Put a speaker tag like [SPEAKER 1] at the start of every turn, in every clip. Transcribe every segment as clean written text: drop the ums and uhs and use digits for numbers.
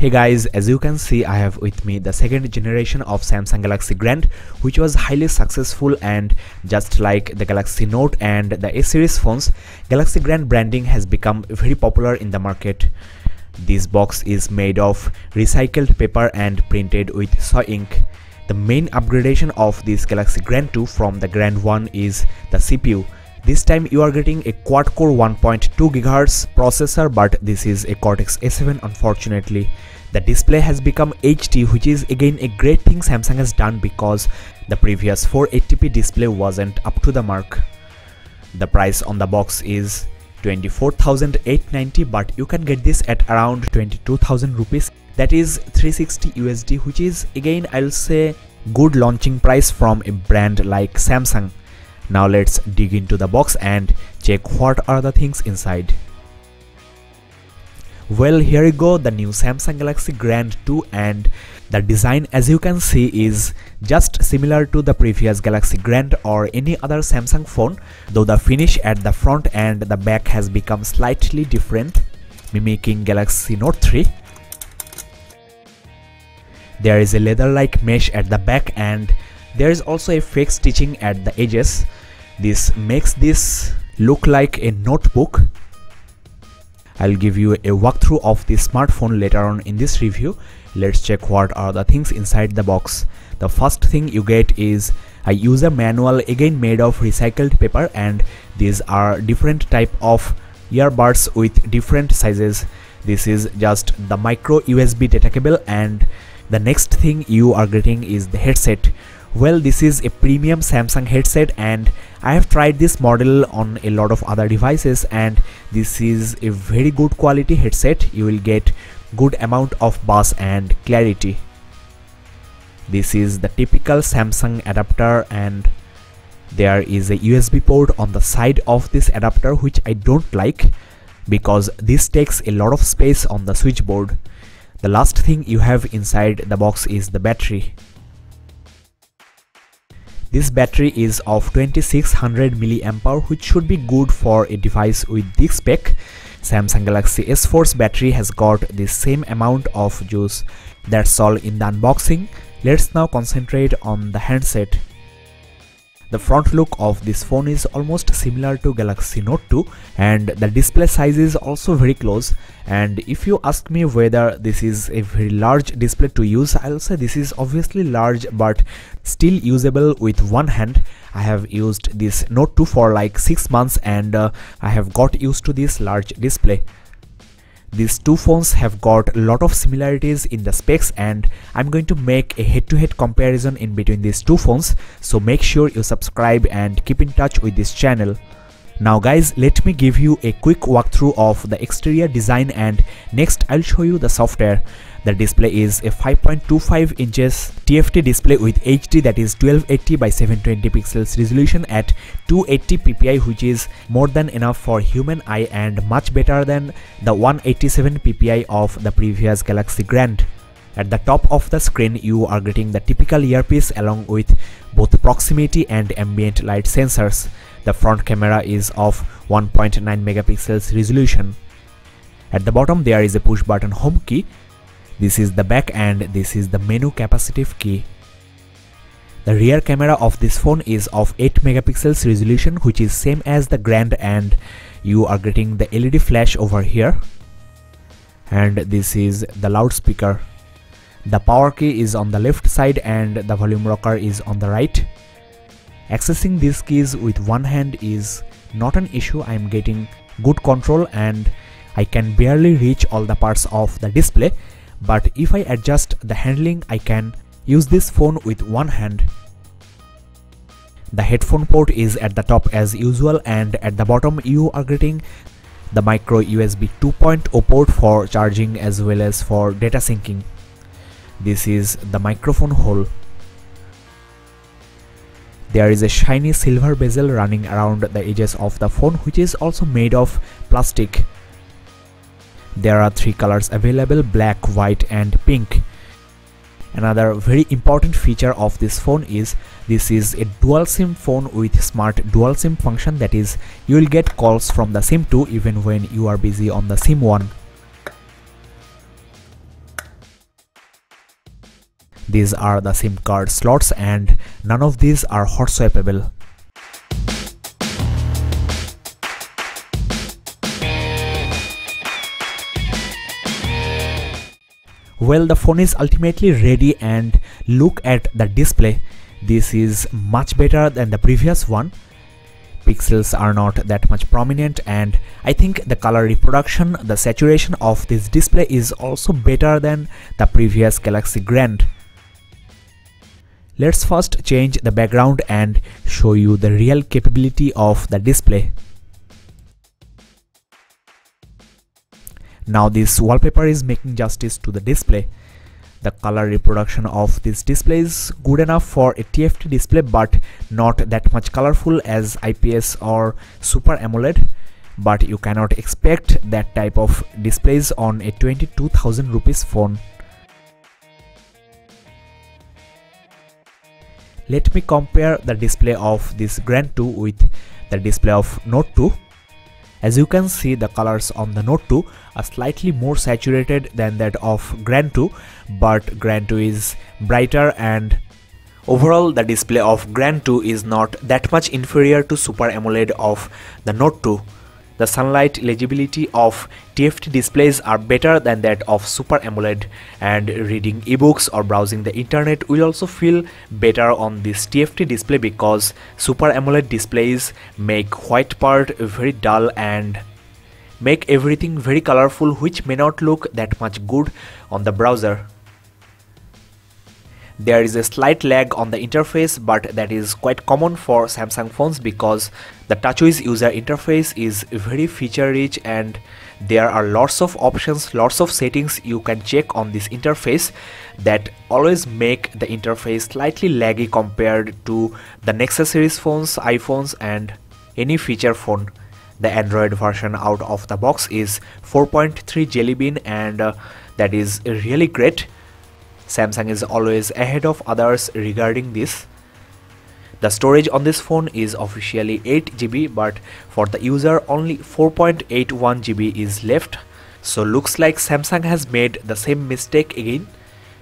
[SPEAKER 1] Hey guys, as you can see, I have with me the second generation of Samsung Galaxy Grand, which was highly successful, and just like the Galaxy Note and the A series phones, Galaxy Grand branding has become very popular in the market. This box is made of recycled paper and printed with soy ink. The main upgradation of this Galaxy Grand 2 from the Grand 1 is the CPU. This time you are getting a quad-core 1.2 GHz processor, but this is a Cortex A7 unfortunately. The display has become HD, which is again a great thing Samsung has done because the previous 480p display wasn't up to the mark. The price on the box is 24,890, but you can get this at around 22,000 rupees. That is 360 USD, which is again I'll say good launching price from a brand like Samsung. Now let's dig into the box and check what are the things inside. Well, here you go, the new Samsung Galaxy Grand 2, and the design, as you can see, is just similar to the previous Galaxy Grand or any other Samsung phone, though the finish at the front and the back has become slightly different, mimicking Galaxy Note 3. There is a leather-like mesh at the back, and there is also a fake stitching at the edges. This makes this look like a notebook. I'll give you a walkthrough of this smartphone later on in this review. Let's check what are the things inside the box. The first thing you get is a user manual, again made of recycled paper, and these are different type of earbuds with different sizes. This is just the micro USB data cable, and the next thing you are getting is the headset. Well, this is a premium Samsung headset, and I have tried this model on a lot of other devices, and this is a very good quality headset. You will get good amount of bass and clarity. This is the typical Samsung adapter, and there is a USB port on the side of this adapter, which I don't like because this takes a lot of space on the switchboard. The last thing you have inside the box is the battery. This battery is of 2600 mAh, which should be good for a device with this spec. Samsung Galaxy S4's battery has got the same amount of juice. That's all in the unboxing. Let's now concentrate on the handset. The front look of this phone is almost similar to Galaxy Note 2, and the display size is also very close. And if you ask me whether this is a very large display to use, I'll say this is obviously large but still usable with one hand. I have used this Note 2 for like 6 months, and I have got used to this large display. These two phones have got a lot of similarities in the specs, and I'm going to make a head-to-head comparison in between these two phones, so make sure you subscribe and keep in touch with this channel. Now guys, let me give you a quick walkthrough of the exterior design, and next I'll show you the software. The display is a 5.25 inches TFT display with HD, that is 1280 by 720 pixels resolution at 280 ppi, which is more than enough for human eye and much better than the 187 ppi of the previous Galaxy Grand. At the top of the screen you are getting the typical earpiece along with both proximity and ambient light sensors. The front camera is of 1.9 megapixels resolution. At the bottom there is a push button home key. This is the back, and this is the menu capacitive key. The rear camera of this phone is of 8 megapixels resolution, which is same as the Grand, and you are getting the LED flash over here. And this is the loudspeaker. The power key is on the left side and the volume rocker is on the right. Accessing these keys with one hand is not an issue. I am getting good control and I can barely reach all the parts of the display. But if I adjust the handling, I can use this phone with one hand. The headphone port is at the top as usual, and at the bottom you are getting the micro USB 2.0 port for charging as well as for data syncing. This is the microphone hole. There is a shiny silver bezel running around the edges of the phone, which is also made of plastic. There are 3 colors available: black, white and pink. Another very important feature of this phone is this is a dual SIM phone with smart dual SIM function, that is you will get calls from the SIM 2 even when you are busy on the SIM 1. These are the SIM card slots and none of these are hot swappable. Well, the phone is ultimately ready, and look at the display. This is much better than the previous one. Pixels are not that much prominent, and I think the color reproduction, the saturation of this display is also better than the previous Galaxy Grand. Let's first change the background and show you the real capability of the display. Now this wallpaper is making justice to the display. The color reproduction of this display is good enough for a TFT display, but not that much colorful as IPS or Super AMOLED. But you cannot expect that type of displays on a 22,000 rupees phone. Let me compare the display of this Grand 2 with the display of Note 2. As you can see, the colors on the Note 2 are slightly more saturated than that of Grand 2, but Grand 2 is brighter, and overall the display of Grand 2 is not that much inferior to Super AMOLED of the Note 2. The sunlight legibility of TFT displays are better than that of Super AMOLED, and reading ebooks or browsing the internet will also feel better on this TFT display because Super AMOLED displays make white part very dull and make everything very colorful, which may not look that much good on the browser. There is a slight lag on the interface, but that is quite common for Samsung phones because the TouchWiz user interface is very feature rich and there are lots of options, lots of settings you can check on this interface that always make the interface slightly laggy compared to the Nexus series phones, iPhones and any feature phone. The Android version out of the box is 4.3 Jelly Bean, and that is really great. Samsung is always ahead of others regarding this. The storage on this phone is officially 8 GB, but for the user only 4.81 GB is left. So looks like Samsung has made the same mistake again.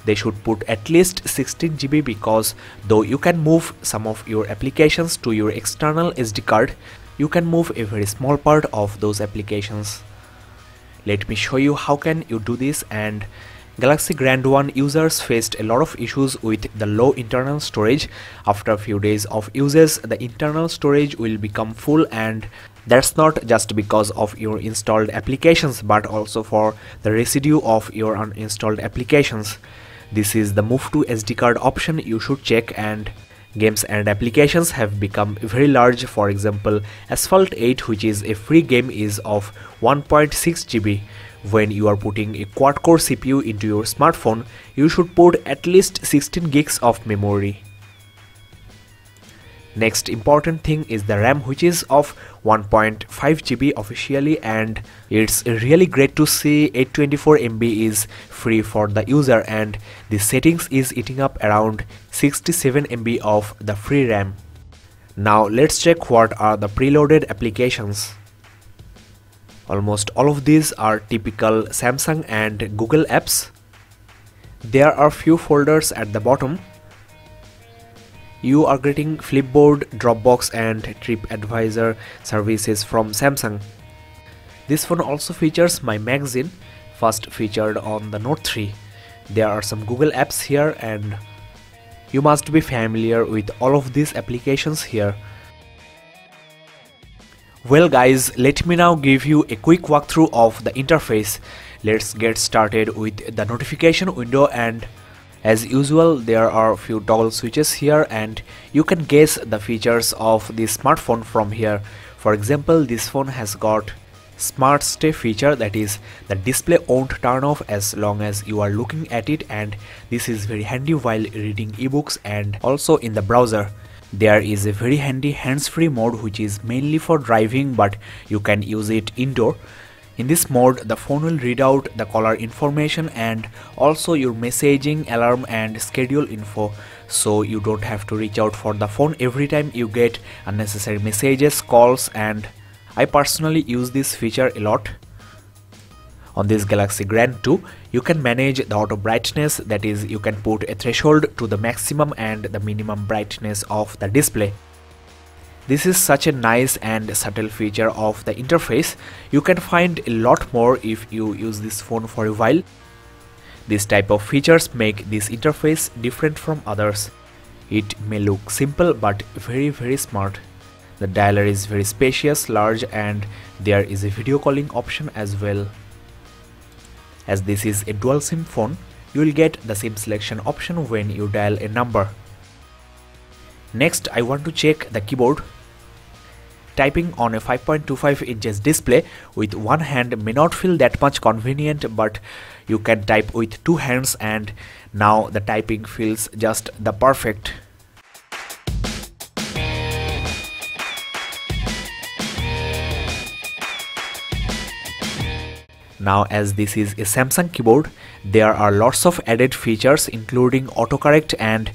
[SPEAKER 1] They should put at least 16 GB because though you can move some of your applications to your external SD card, you can move a very small part of those applications. Let me show you how can you do this. And Galaxy Grand 1 users faced a lot of issues with the low internal storage. After a few days of uses, the internal storage will become full, and that's not just because of your installed applications but also for the residue of your uninstalled applications. This is the move to SD card option you should check, and games and applications have become very large. For example, Asphalt 8, which is a free game, is of 1.6 GB. When you are putting a quad-core CPU into your smartphone, you should put at least 16 gigs of memory. Next important thing is the RAM, which is of 1.5 GB officially, and it's really great to see 824 MB is free for the user, and the settings is eating up around 67 MB of the free RAM. Now let's check what are the preloaded applications. Almost all of these are typical Samsung and Google apps. There are few folders at the bottom. You are getting Flipboard, Dropbox and TripAdvisor services from Samsung. This phone also features My Magazine, first featured on the Note 3. There are some Google apps here, and you must be familiar with all of these applications here. Well guys, let me now give you a quick walkthrough of the interface. Let's get started with the notification window, and as usual there are a few toggle switches here and you can guess the features of the smartphone from here. For example, this phone has got Smart Stay feature, that is the display won't turn off as long as you are looking at it, and this is very handy while reading ebooks and also in the browser. There is a very handy hands-free mode which is mainly for driving, but you can use it indoor. In this mode, the phone will read out the caller information and also your messaging, alarm and schedule info, so you don't have to reach out for the phone every time you get unnecessary messages, calls, and I personally use this feature a lot. On this Galaxy Grand 2, you can manage the auto brightness, that is, you can put a threshold to the maximum and the minimum brightness of the display. This is such a nice and subtle feature of the interface. You can find a lot more if you use this phone for a while. This type of features make this interface different from others. It may look simple but very smart. The dialer is very spacious, large, and there is a video calling option as well. As this is a dual SIM phone, you will get the SIM selection option when you dial a number. Next, I want to check the keyboard. Typing on a 5.25 inches display with one hand may not feel that much convenient, but you can type with two hands and now the typing feels just the perfect. Now, as this is a Samsung keyboard, there are lots of added features including autocorrect, and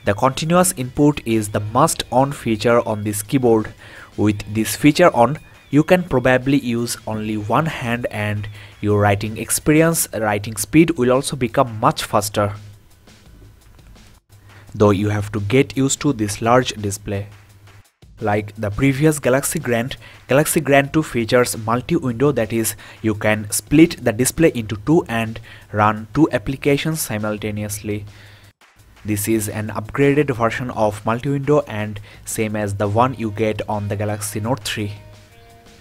[SPEAKER 1] the continuous input is the must-on feature on this keyboard. With this feature on, you can probably use only one hand and your writing speed will also become much faster. Though you have to get used to this large display. Like the previous Galaxy Grand 2 features multi-window, that is, you can split the display into two and run two applications simultaneously. This is an upgraded version of multi-window and same as the one you get on the Galaxy Note 3.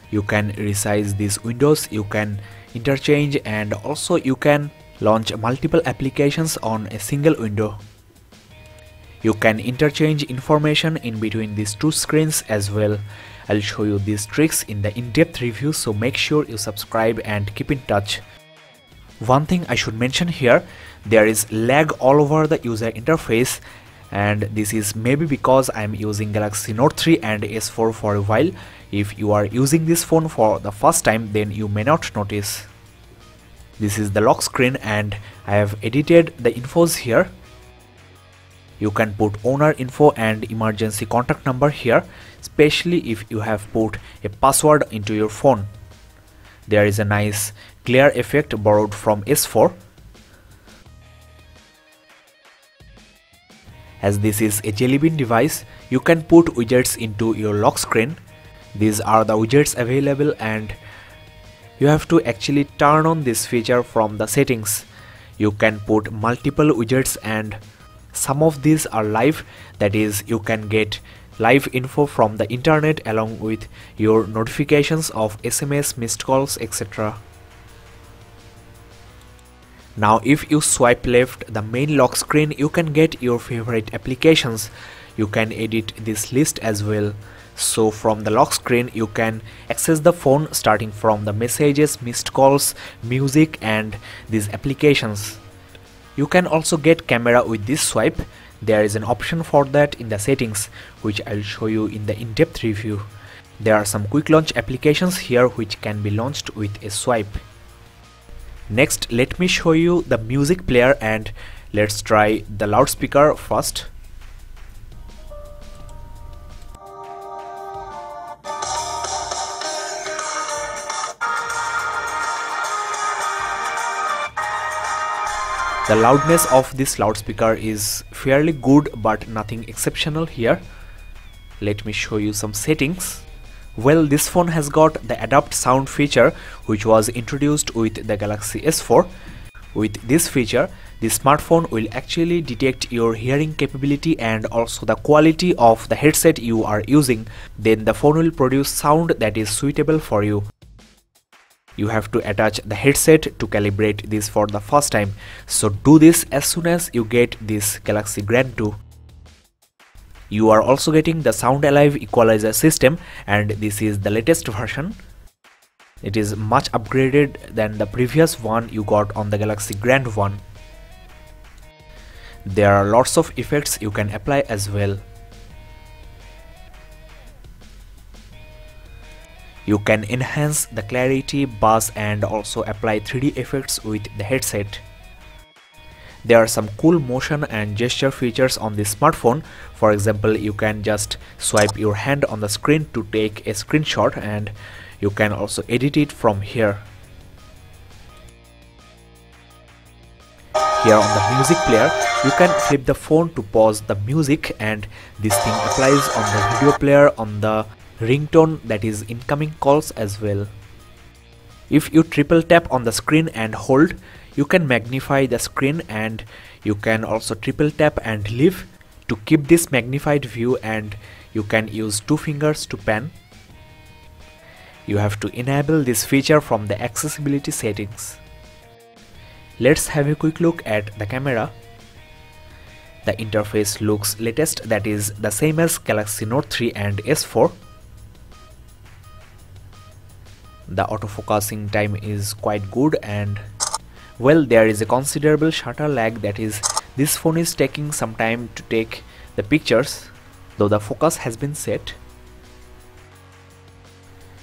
[SPEAKER 1] You can resize these windows, you can interchange, and also you can launch multiple applications on a single window. You can interchange information in between these two screens as well. I'll show you these tricks in the in-depth review, so make sure you subscribe and keep in touch. One thing I should mention here, there is lag all over the user interface, and this is maybe because I'm using Galaxy Note 3 and S4 for a while. If you are using this phone for the first time, then you may not notice. This is the lock screen and I have edited the infos here. You can put owner info and emergency contact number here, especially if you have put a password into your phone. There is a nice glare effect borrowed from S4. As this is a Jelly Bean device, you can put widgets into your lock screen. These are the widgets available and you have to actually turn on this feature from the settings. You can put multiple widgets and some of these are live, that is, you can get live info from the internet along with your notifications of SMS, missed calls, etc. Now if you swipe left the main lock screen, you can get your favorite applications. You can edit this list as well. So from the lock screen you can access the phone starting from the messages, missed calls, music, and these applications. You can also get camera with this swipe. There is an option for that in the settings, which I'll show you in the in-depth review. There are some quick launch applications here which can be launched with a swipe. Next, let me show you the music player and let's try the loudspeaker first. The loudness of this loudspeaker is fairly good but nothing exceptional here. Let me show you some settings. Well, this phone has got the adapt sound feature which was introduced with the Galaxy S4. With this feature, the smartphone will actually detect your hearing capability and also the quality of the headset you are using. Then the phone will produce sound that is suitable for you. You have to attach the headset to calibrate this for the first time, so do this as soon as you get this Galaxy Grand 2. You are also getting the Sound Alive equalizer system and this is the latest version. It is much upgraded than the previous one you got on the Galaxy Grand 1. There are lots of effects you can apply as well. You can enhance the clarity, bass, and also apply 3D effects with the headset. There are some cool motion and gesture features on this smartphone. For example, you can just swipe your hand on the screen to take a screenshot and you can also edit it from here. Here on the music player, you can flip the phone to pause the music, and this thing applies on the video player, on the ringtone, that is incoming calls as well. If you triple tap on the screen and hold, you can magnify the screen, and you can also triple tap and leave to keep this magnified view, and you can use 2 fingers to pan. You have to enable this feature from the accessibility settings. Let's have a quick look at the camera. The interface looks latest, that is the same as Galaxy Note 3 and S4. The autofocusing time is quite good, and well, there is a considerable shutter lag, that is this phone is taking some time to take the pictures, though the focus has been set.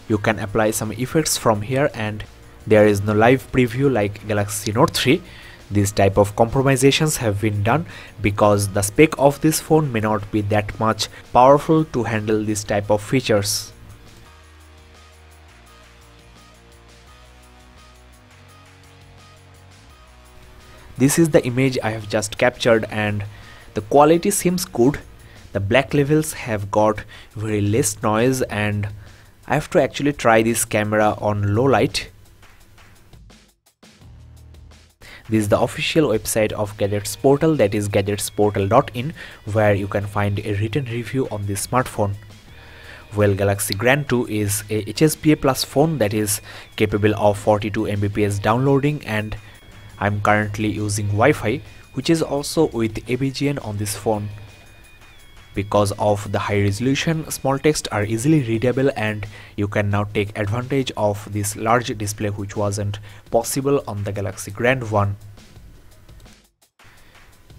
[SPEAKER 1] You can apply some effects from here, and there is no live preview like Galaxy Note 3. These type of compromisations have been done because the spec of this phone may not be that much powerful to handle this type of features. This is the image I have just captured, and the quality seems good. The black levels have got very less noise, and I have to actually try this camera on low light. This is the official website of Gadgets Portal, that is gadgetsportal.in, where you can find a written review on this smartphone. Well, Galaxy Grand 2 is a HSPA Plus phone that is capable of 42 Mbps downloading, and I'm currently using Wi-Fi, which is also with ABGN on this phone. Because of the high resolution, small text are easily readable, and you can now take advantage of this large display, which wasn't possible on the Galaxy Grand 1.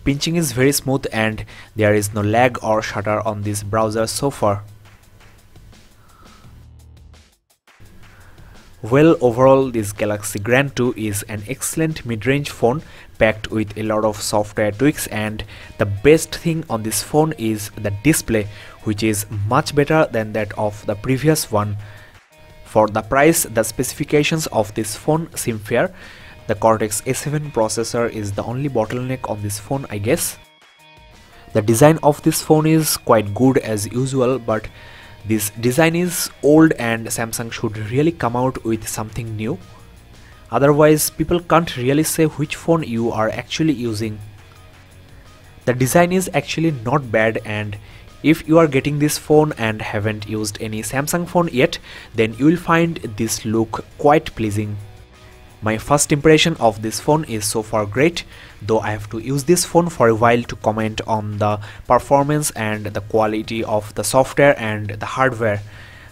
[SPEAKER 1] Pinching is very smooth, and there is no lag or stutter on this browser so far. Well, overall this Galaxy Grand 2 is an excellent mid-range phone packed with a lot of software tweaks, and the best thing on this phone is the display, which is much better than that of the previous one. For the price, the specifications of this phone seem fair. The Cortex A7 processor is the only bottleneck on this phone, I guess. The design of this phone is quite good as usual, but this design is old and Samsung should really come out with something new. Otherwise, people can't really say which phone you are actually using. The design is actually not bad, and if you are getting this phone and haven't used any Samsung phone yet, then you will find this look quite pleasing. My first impression of this phone is so far great, though I have to use this phone for a while to comment on the performance and the quality of the software and the hardware.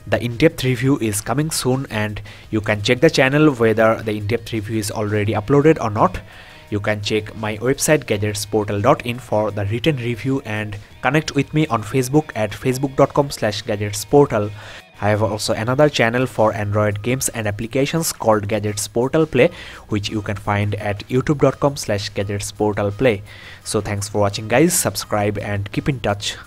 [SPEAKER 1] The in-depth review is coming soon, and you can check the channel whether the in-depth review is already uploaded or not. You can check my website gadgetsportal.in for the written review, and connect with me on Facebook at facebook.com/gadgetsportal. I have also another channel for Android games and applications called Gadgets Portal Play, which you can find at youtube.com/gadgetsportalplay. So thanks for watching guys, subscribe and keep in touch.